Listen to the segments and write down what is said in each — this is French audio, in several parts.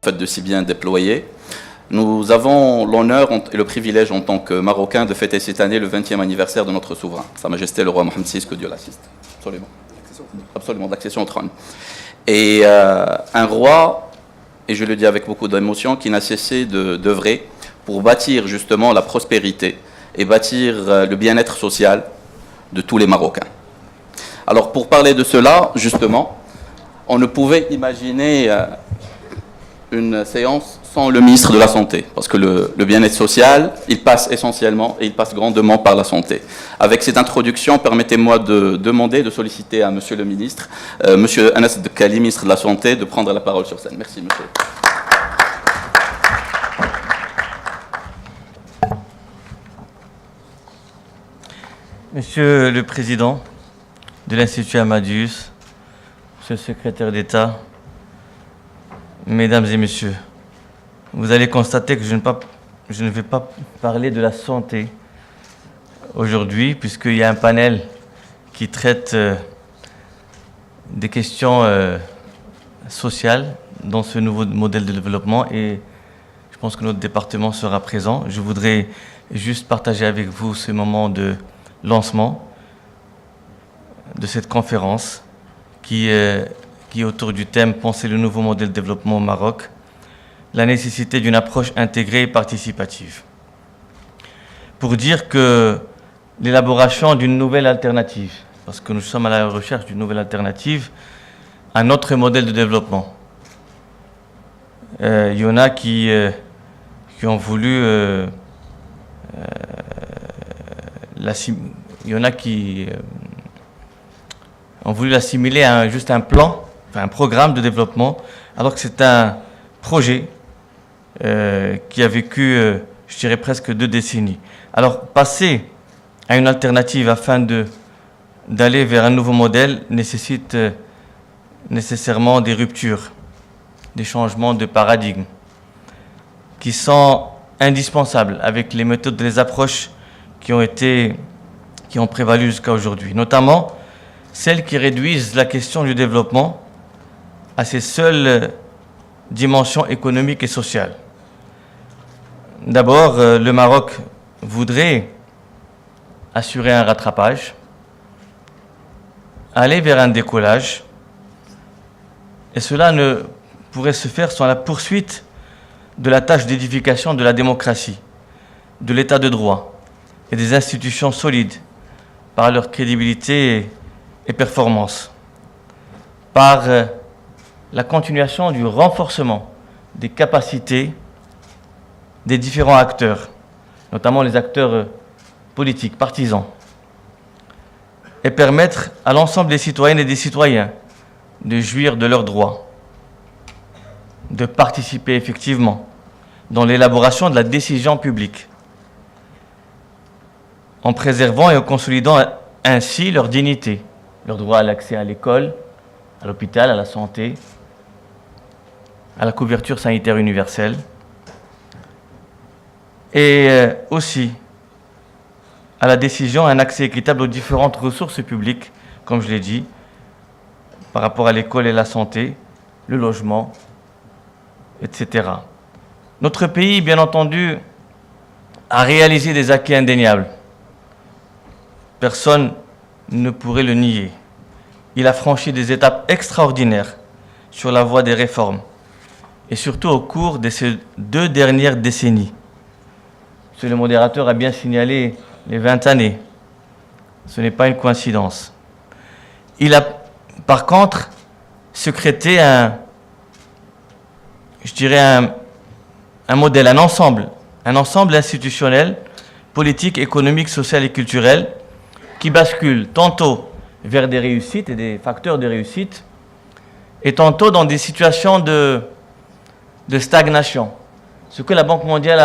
faites de si bien déployer. Nous avons l'honneur et le privilège en tant que Marocains de fêter cette année le 20e anniversaire de notre souverain, Sa Majesté le roi Mohamed VI, que Dieu l'assiste. Absolument. Absolument, d'accession au trône. Et un roi, et je le dis avec beaucoup d'émotion, qui n'a cessé d'œuvrer pour bâtir justement la prospérité et bâtir le bien-être social de tous les Marocains. Alors pour parler de cela, justement, on ne pouvait imaginer une séance sans le ministre de la Santé, parce que le bien-être social, il passe essentiellement et il passe grandement par la santé. Avec cette introduction, permettez-moi de solliciter à Monsieur le ministre, Monsieur Anas Kali, ministre de la Santé, de prendre la parole sur scène. Merci, monsieur. Monsieur le Président de l'Institut Amadeus, Monsieur le Secrétaire d'État, Mesdames et Messieurs, vous allez constater que je ne vais pas parler de la santé aujourd'hui, puisqu'il y a un panel qui traite des questions sociales dans ce nouveau modèle de développement, et je pense que notre département sera présent. Je voudrais juste partager avec vous ce moment de lancement de cette conférence qui est autour du thème « Penser le nouveau modèle de développement au Maroc », la nécessité d'une approche intégrée et participative. Pour dire que l'élaboration d'une nouvelle alternative, parce que nous sommes à la recherche d'une nouvelle alternative à notre modèle de développement. Il y en a qui ont voulu l'assimiler à juste un plan, enfin un programme de développement, alors que c'est un projet qui a vécu, je dirais, presque 2 décennies. Alors, passer à une alternative afin d'aller vers un nouveau modèle nécessite nécessairement des ruptures, des changements de paradigme qui sont indispensables avec les méthodes et les approches qui ont prévalu jusqu'à aujourd'hui, notamment celles qui réduisent la question du développement à ses seules dimensions économiques et sociales. D'abord, le Maroc voudrait assurer un rattrapage, aller vers un décollage, et cela ne pourrait se faire sans la poursuite de la tâche d'édification de la démocratie, de l'état de droit et des institutions solides par leur crédibilité et performance, par la continuation du renforcement des capacités des différents acteurs, notamment les acteurs politiques, partisans, et permettre à l'ensemble des citoyennes et des citoyens de jouir de leurs droits, de participer effectivement dans l'élaboration de la décision publique, en préservant et en consolidant ainsi leur dignité, leur droit à l'accès à l'école, à l'hôpital, à la santé, à la couverture sanitaire universelle, et aussi à la décision, un accès équitable aux différentes ressources publiques, comme je l'ai dit, par rapport à l'école et la santé, le logement, etc. Notre pays, bien entendu, a réalisé des acquis indéniables. Personne ne pourrait le nier. Il a franchi des étapes extraordinaires sur la voie des réformes, et surtout au cours de ces 2 dernières décennies. Monsieur le modérateur a bien signalé les 20 années. Ce n'est pas une coïncidence. Il a, par contre, sécrété un modèle, un ensemble institutionnel, politique, économique, social et culturel, qui bascule tantôt vers des réussites et des facteurs de réussite, et tantôt dans des situations de stagnation. Ce que la Banque mondiale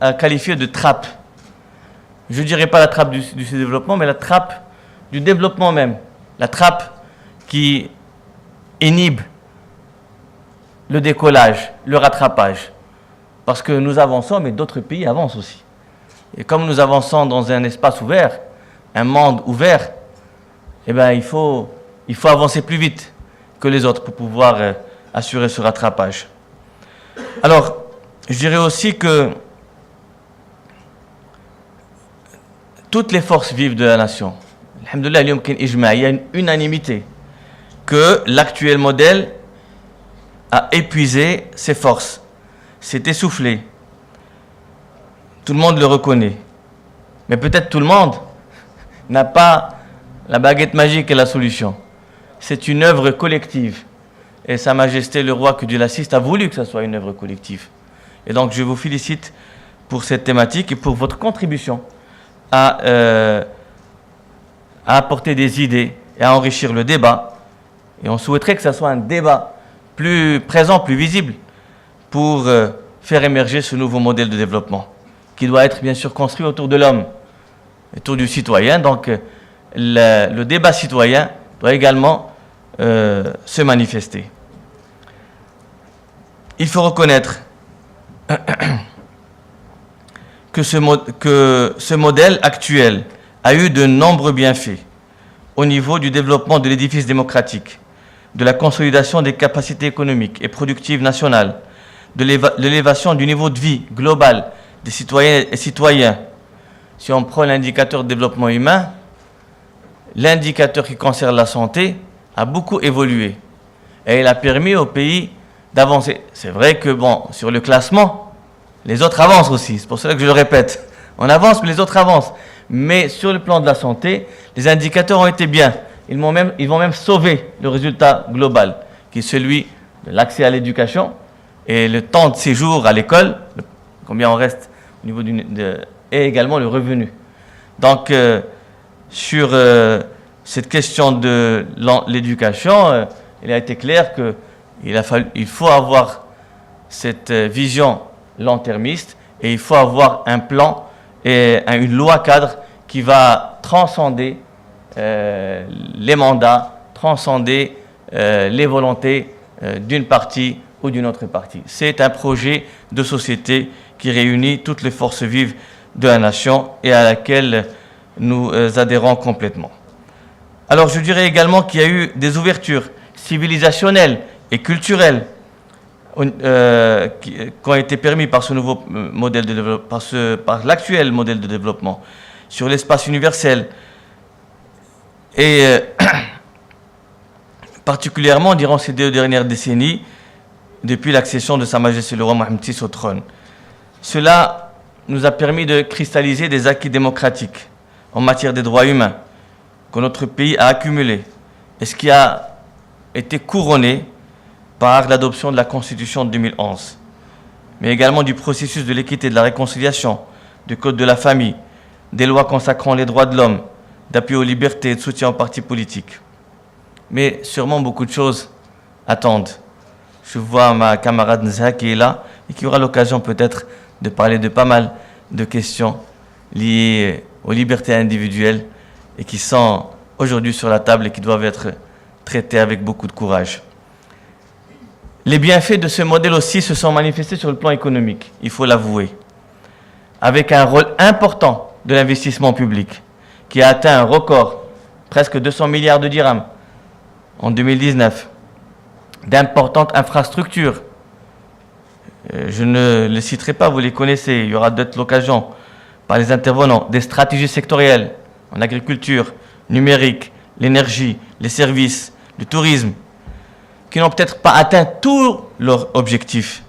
a qualifié de trappe. Je ne dirais pas la trappe du sous-développement, mais la trappe du développement même. La trappe qui inhibe le décollage, le rattrapage. Parce que nous avançons, mais d'autres pays avancent aussi. Et comme nous avançons dans un espace ouvert, un monde ouvert, eh bien, il faut avancer plus vite que les autres pour pouvoir assurer ce rattrapage. Alors, je dirais aussi que toutes les forces vives de la nation, alhamdoulilah, il y a une unanimité que l'actuel modèle a épuisé ses forces, s'est essoufflé. Tout le monde le reconnaît. Mais peut-être tout le monde n'a pas la baguette magique et la solution. C'est une œuvre collective. Et Sa Majesté le Roi, que Dieu l'assiste, a voulu que ce soit une œuvre collective. Et donc je vous félicite pour cette thématique et pour votre contribution à apporter des idées et à enrichir le débat. Et on souhaiterait que ce soit un débat plus présent, plus visible, pour faire émerger ce nouveau modèle de développement, qui doit être bien sûr construit autour de l'homme, autour du citoyen. Donc le débat citoyen doit également se manifester. Il faut reconnaître que ce modèle actuel a eu de nombreux bienfaits au niveau du développement de l'édifice démocratique, de la consolidation des capacités économiques et productives nationales, de l'élévation du niveau de vie global des citoyennes et citoyens. Si on prend l'indicateur de développement humain, l'indicateur qui concerne la santé a beaucoup évolué et il a permis au pays d'avancer. C'est vrai que, bon, sur le classement, les autres avancent aussi, c'est pour cela que je le répète. On avance, mais les autres avancent. Mais sur le plan de la santé, les indicateurs ont été bien. Ils vont même sauver le résultat global, qui est celui de l'accès à l'éducation et le temps de séjour à l'école, combien on reste au niveau et également le revenu. Donc, sur cette question de l'éducation, il a été clair qu'il faut avoir cette vision long-termiste et il faut avoir un plan et une loi cadre qui va transcender les mandats, transcender les volontés d'une partie ou d'une autre partie. C'est un projet de société qui réunit toutes les forces vives de la nation et à laquelle nous adhérons complètement. Alors je dirais également qu'il y a eu des ouvertures civilisationnelles et culturelles qui ont été permises par ce nouveau modèle de développement, par l'actuel modèle de développement sur l'espace universel et particulièrement durant ces 2 dernières décennies depuis l'accession de Sa Majesté le Roi Mohammed VI au trône. Cela nous a permis de cristalliser des acquis démocratiques en matière des droits humains que notre pays a accumulés et ce qui a été couronné par l'adoption de la Constitution de 2011, mais également du processus de l'équité et de la réconciliation, du Code de la famille, des lois consacrant les droits de l'homme, d'appui aux libertés et de soutien aux partis politiques. Mais sûrement beaucoup de choses attendent. Je vois ma camarade Nzha qui est là et qui aura l'occasion peut-être de parler de pas mal de questions liées aux libertés individuelles et qui sont aujourd'hui sur la table et qui doivent être traitées avec beaucoup de courage. Les bienfaits de ce modèle aussi se sont manifestés sur le plan économique, il faut l'avouer, avec un rôle important de l'investissement public qui a atteint un record, presque 200 milliards de dirhams en 2019, d'importantes infrastructures. Je ne les citerai pas, vous les connaissez, il y aura d'autres occasions par les intervenants, des stratégies sectorielles en agriculture, numérique, l'énergie, les services, le tourisme, qui n'ont peut-être pas atteint tous leurs objectifs,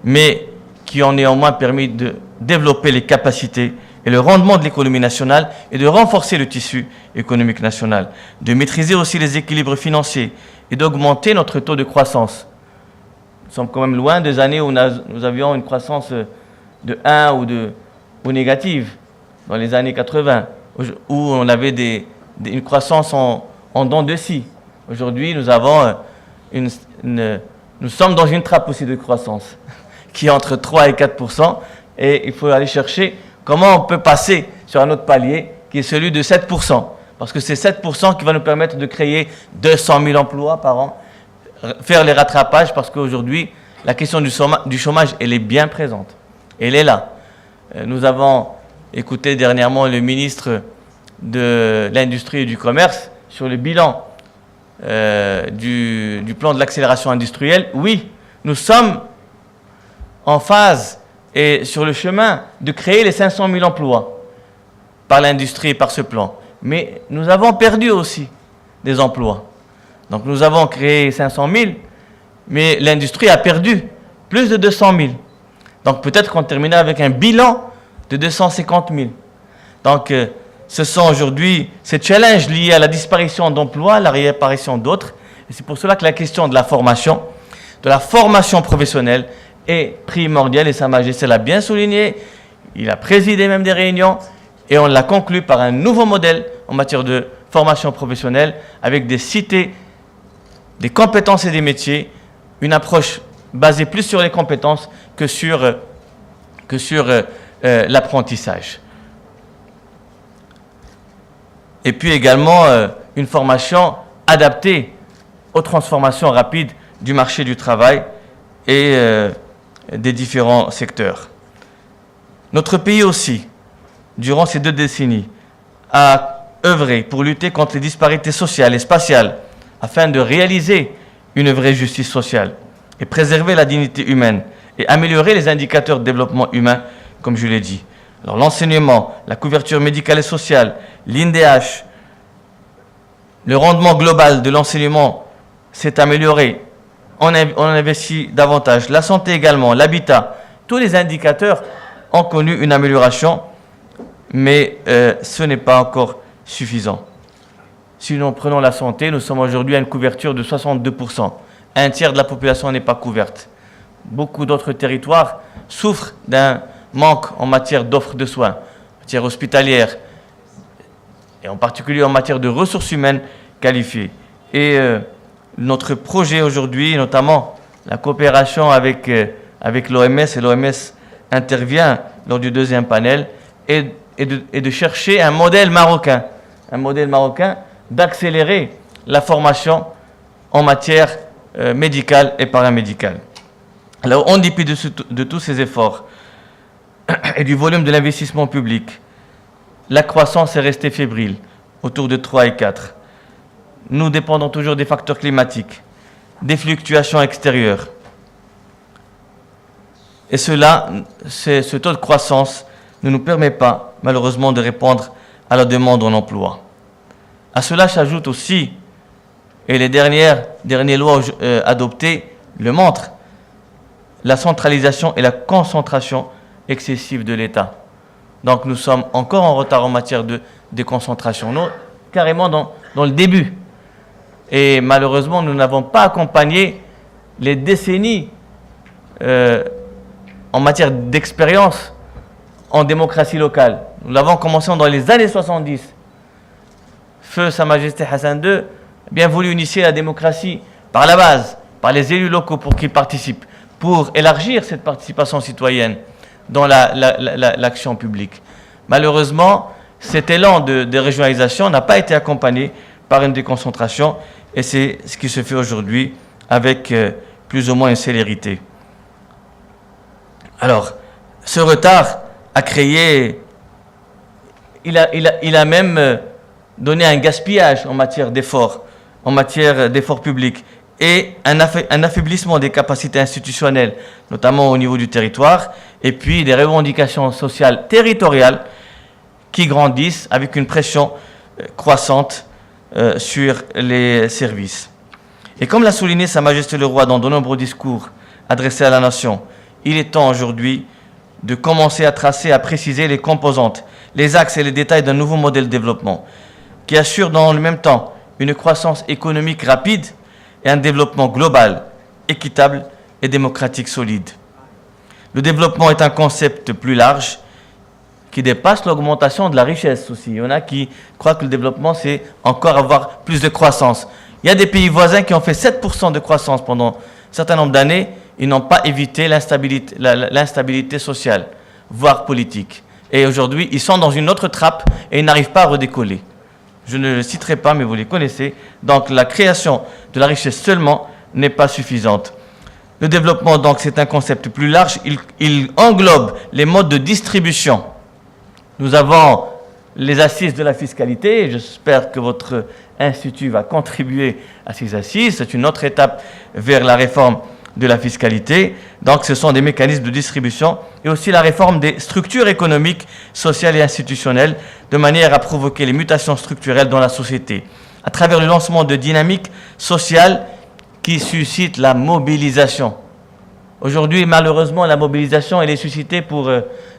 mais qui ont néanmoins permis de développer les capacités et le rendement de l'économie nationale et de renforcer le tissu économique national, de maîtriser aussi les équilibres financiers et d'augmenter notre taux de croissance. Nous sommes quand même loin des années où nous avions une croissance de 1 ou négative, dans les années 80, où on avait une croissance en dents de scie. Aujourd'hui, nous sommes dans une trappe aussi de croissance qui est entre 3 et 4%, et il faut aller chercher comment on peut passer sur un autre palier qui est celui de 7%, parce que c'est 7% qui va nous permettre de créer 200 000 emplois par an, faire les rattrapages, parce qu'aujourd'hui, la question du chômage, elle est bien présente, elle est là. Nous avons écouté dernièrement le ministre de l'Industrie et du Commerce sur le bilan du plan de l'accélération industrielle. Oui, nous sommes en phase et sur le chemin de créer les 500 000 emplois par l'industrie et par ce plan. Mais nous avons perdu aussi des emplois. Donc nous avons créé 500 000, mais l'industrie a perdu plus de 200 000. Donc peut-être qu'on terminera avec un bilan de 250 000. Donc ce sont aujourd'hui ces challenges liés à la disparition d'emplois, la réapparition d'autres. Et c'est pour cela que la question de la formation professionnelle est primordiale. Et Sa Majesté l'a bien souligné. Il a présidé même des réunions et on l'a conclu par un nouveau modèle en matière de formation professionnelle avec des cités, des compétences et des métiers, une approche basée plus sur les compétences que sur l'apprentissage. Et puis également une formation adaptée aux transformations rapides du marché du travail et des différents secteurs. Notre pays aussi, durant ces 2 décennies, a œuvré pour lutter contre les disparités sociales et spatiales afin de réaliser une vraie justice sociale et préserver la dignité humaine et améliorer les indicateurs de développement humain, comme je l'ai dit. Alors l'enseignement, la couverture médicale et sociale, l'INDH, le rendement global de l'enseignement s'est amélioré. On investit davantage. La santé également, l'habitat, tous les indicateurs ont connu une amélioration, mais ce n'est pas encore suffisant. Si nous prenons la santé, nous sommes aujourd'hui à une couverture de 62%. Un tiers de la population n'est pas couverte. Beaucoup d'autres territoires souffrent d'un manque en matière d'offres de soins, en matière hospitalière, et en particulier en matière de ressources humaines qualifiées. Et notre projet aujourd'hui, notamment la coopération avec l'OMS, et l'OMS intervient lors du 2e panel, est de chercher un modèle marocain d'accélérer la formation en matière médicale et paramédicale. Alors, en dépit de tous ces efforts et du volume de l'investissement public, la croissance est restée fébrile, autour de 3 et 4. Nous dépendons toujours des facteurs climatiques, des fluctuations extérieures. Et ce taux de croissance ne nous permet pas, malheureusement, de répondre à la demande en emploi. À cela s'ajoute aussi, et les dernières lois adoptées le montrent, la centralisation et la concentration excessive de l'État. Donc nous sommes encore en retard en matière de déconcentration, nous, carrément dans le début. Et malheureusement, nous n'avons pas accompagné les décennies en matière d'expérience en démocratie locale. Nous l'avons commencé dans les années 70. Feu Sa Majesté Hassan II a bien voulu initier la démocratie par la base, par les élus locaux pour qu'ils participent, pour élargir cette participation citoyenne dans l'action publique. Malheureusement, cet élan de régionalisation n'a pas été accompagné par une déconcentration et c'est ce qui se fait aujourd'hui avec plus ou moins une célérité. Alors, ce retard a créé, il a même donné un gaspillage en matière d'efforts publics et un affaiblissement des capacités institutionnelles, notamment au niveau du territoire, et puis des revendications sociales territoriales qui grandissent avec une pression croissante sur les services. Et comme l'a souligné Sa Majesté le Roi dans de nombreux discours adressés à la nation, il est temps aujourd'hui de commencer à tracer, à préciser les composantes, les axes et les détails d'un nouveau modèle de développement qui assure dans le même temps une croissance économique rapide et un développement global, équitable et démocratique solide. Le développement est un concept plus large qui dépasse l'augmentation de la richesse aussi. Il y en a qui croient que le développement, c'est encore avoir plus de croissance. Il y a des pays voisins qui ont fait 7% de croissance pendant un certain nombre d'années. Ils n'ont pas évité l'instabilité sociale, voire politique. Et aujourd'hui, ils sont dans une autre trappe et ils n'arrivent pas à redécoller. Je ne le citerai pas, mais vous les connaissez. Donc la création de la richesse seulement n'est pas suffisante. Le développement, donc, c'est un concept plus large. Il englobe les modes de distribution. Nous avons les assises de la fiscalité. J'espère que votre institut va contribuer à ces assises. C'est une autre étape vers la réforme de la fiscalité. Donc ce sont des mécanismes de distribution et aussi la réforme des structures économiques, sociales et institutionnelles de manière à provoquer les mutations structurelles dans la société à travers le lancement de dynamiques sociales qui suscitent la mobilisation. Aujourd'hui, malheureusement, la mobilisation elle est suscitée pour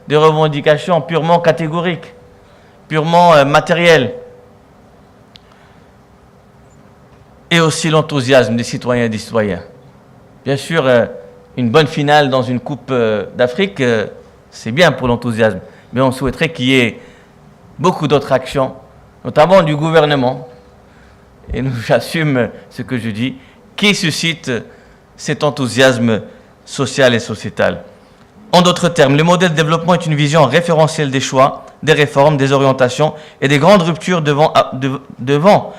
des revendications purement catégoriques, purement matérielles. Et aussi l'enthousiasme des citoyens et des citoyens. Bien sûr, une bonne finale dans une Coupe d'Afrique, c'est bien pour l'enthousiasme. Mais on souhaiterait qu'il y ait beaucoup d'autres actions, notamment du gouvernement, et j'assume ce que je dis, qui suscite cet enthousiasme social et sociétal. En d'autres termes, le modèle de développement est une vision référentielle des choix, des réformes, des orientations et des grandes ruptures devant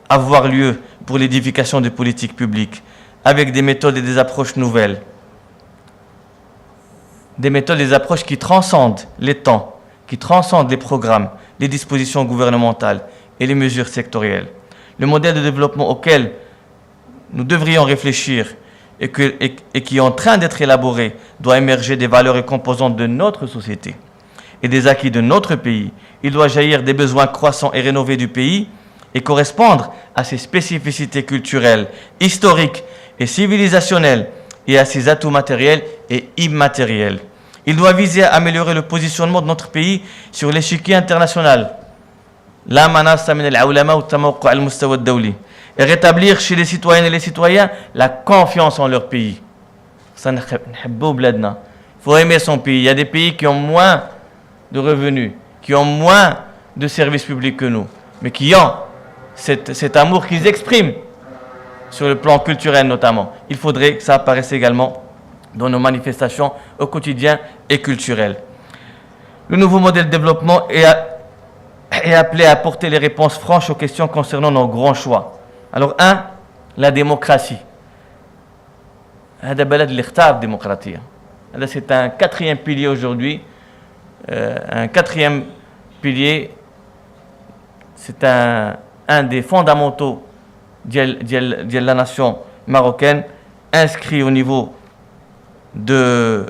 avoir lieu pour l'édification des politiques publiques, avec des méthodes et des approches nouvelles. Des méthodes et des approches qui transcendent les temps, qui transcendent les programmes, les dispositions gouvernementales et les mesures sectorielles. Le modèle de développement auquel nous devrions réfléchir et qui est en train d'être élaboré doit émerger des valeurs et composantes de notre société et des acquis de notre pays. Il doit jaillir des besoins croissants et rénovés du pays et correspondre à ses spécificités culturelles, historiques et civilisationnelles et à ses atouts matériels et immatériels. Il doit viser à améliorer le positionnement de notre pays sur l'échiquier international. La manassa min al-ulama wa tamawqu' al-mustawa ad-dawli. Et rétablir chez les citoyennes et les citoyens la confiance en leur pays. Il faut aimer son pays. Il y a des pays qui ont moins de revenus, qui ont moins de services publics que nous, mais qui ont cet amour qu'ils expriment sur le plan culturel notamment. Il faudrait que ça apparaisse également dans nos manifestations au quotidien et culturelles. Le nouveau modèle de développement est appelé à apporter les réponses franches aux questions concernant nos grands choix. Alors, la démocratie. C'est un quatrième pilier aujourd'hui. Un quatrième pilier, c'est un des fondamentaux de la nation marocaine, inscrit au niveau de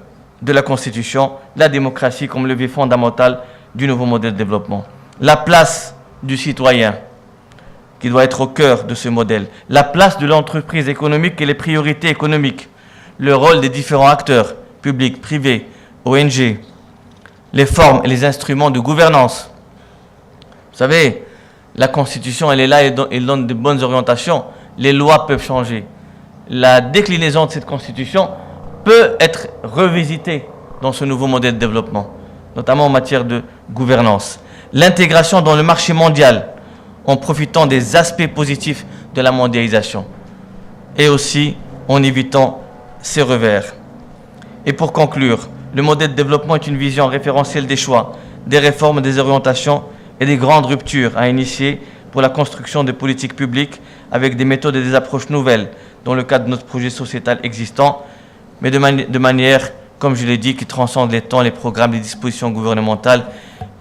la Constitution, la démocratie comme levier fondamental du nouveau modèle de développement. La place du citoyen, qui doit être au cœur de ce modèle. La place de l'entreprise économique et les priorités économiques. Le rôle des différents acteurs, publics, privés, ONG. Les formes et les instruments de gouvernance. Vous savez, la Constitution, elle est là, elle donne de bonnes orientations. Les lois peuvent changer. La déclinaison de cette Constitution peut être revisitée dans ce nouveau modèle de développement, notamment en matière de gouvernance. L'intégration dans le marché mondial, en profitant des aspects positifs de la mondialisation et aussi en évitant ses revers. Et pour conclure, le modèle de développement est une vision référentielle des choix, des réformes, des orientations et des grandes ruptures à initier pour la construction de politiques publiques avec des méthodes et des approches nouvelles dans le cadre de notre projet sociétal existant, mais de manière, comme je l'ai dit, qui transcende les temps, les programmes, les dispositions gouvernementales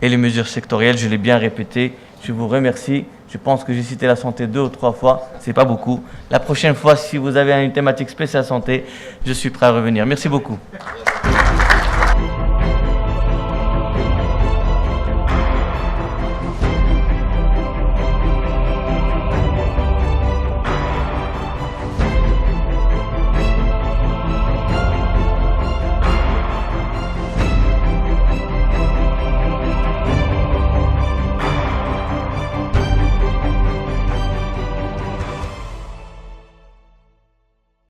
et les mesures sectorielles. Je l'ai bien répété. Je vous remercie. Je pense que j'ai cité la santé 2 ou 3 fois. C'est pas beaucoup. La prochaine fois, si vous avez une thématique spéciale santé, je suis prêt à revenir. Merci beaucoup.